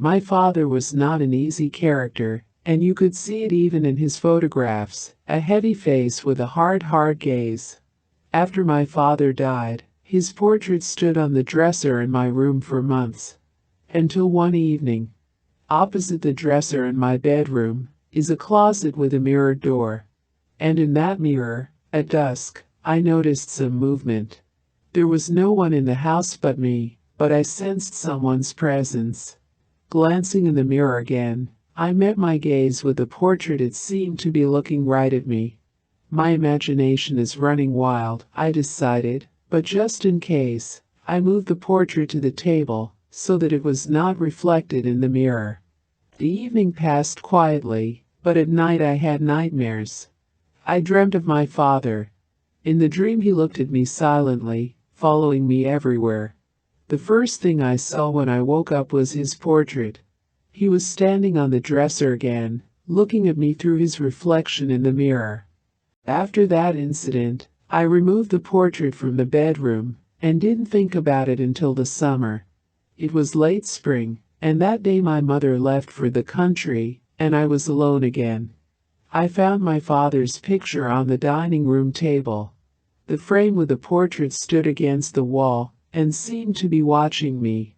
My father was not an easy character, and you could see it even in his photographs, a heavy face with a hard gaze. After my father died, his portrait stood on the dresser in my room for months. Until one evening, opposite the dresser in my bedroom, is a closet with a mirrored door. And in that mirror, at dusk, I noticed some movement. There was no one in the house but me, but I sensed someone's presence. Glancing in the mirror again, I met my gaze with the portrait. It seemed to be looking right at me. My imagination is running wild, I decided, but just in case, I moved the portrait to the table so that it was not reflected in the mirror. The evening passed quietly, but at night I had nightmares. I dreamt of my father. In the dream he looked at me silently, following me everywhere. The first thing I saw when I woke up was his portrait. He was standing on the dresser again, looking at me through his reflection in the mirror. After that incident, I removed the portrait from the bedroom and didn't think about it until the summer. It was late spring, and that day my mother left for the country, and I was alone again. I found my father's picture on the dining room table. The frame with the portrait stood against the wall and seemed to be watching me.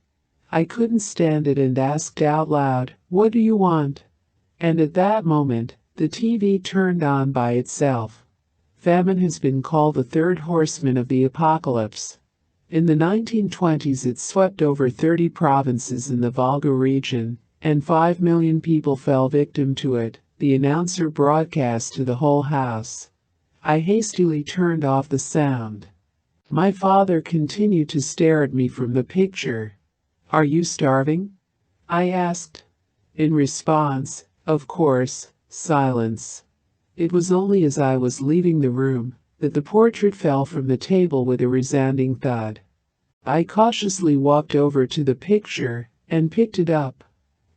I couldn't stand it and asked out loud, "What do you want?" And at that moment, the TV turned on by itself. Famine has been called the third horseman of the apocalypse. In the 1920s it swept over 30 provinces in the Volga region, and 5 million people fell victim to it, the announcer broadcast to the whole house. I hastily turned off the sound. My father continued to stare at me from the picture. "Are you starving?" I asked. In response, of course, silence. It was only as I was leaving the room that the portrait fell from the table with a resounding thud. I cautiously walked over to the picture and picked it up.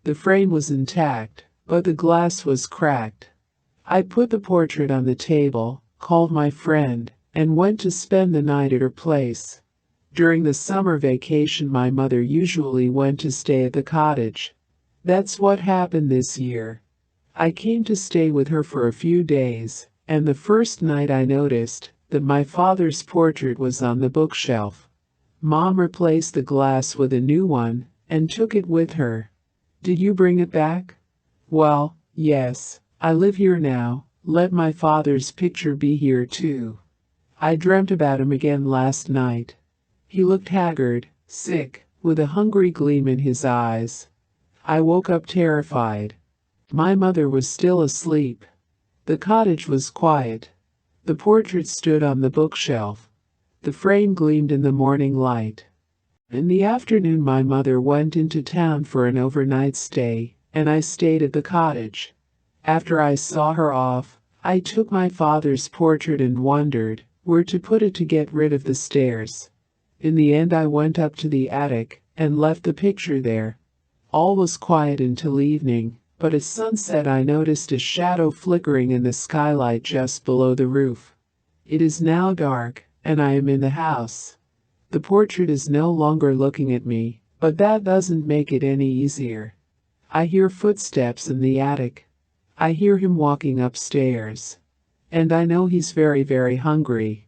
The frame was intact, but the glass was cracked. I put the portrait on the table, called my friend, and went to spend the night at her place. During the summer vacation, my mother usually went to stay at the cottage. That's what happened this year. I came to stay with her for a few days, and the first night I noticed that my father's portrait was on the bookshelf. Mom replaced the glass with a new one and took it with her. "Did you bring it back?" "Well, yes. I live here now. Let my father's picture be here too. I dreamt about him again last night. He looked haggard, sick, with a hungry gleam in his eyes. I woke up terrified. My mother was still asleep. The cottage was quiet. The portrait stood on the bookshelf. The frame gleamed in the morning light. In the afternoon my mother went into town for an overnight stay, and I stayed at the cottage. After I saw her off, I took my father's portrait and wondered where to put it to get rid of the stares. In the end I went up to the attic and left the picture there. All was quiet until evening, but at sunset I noticed a shadow flickering in the skylight just below the roof. It is now dark, and I am in the house. The portrait is no longer looking at me, but that doesn't make it any easier. I hear footsteps in the attic. I hear him walking upstairs. And I know he's very hungry.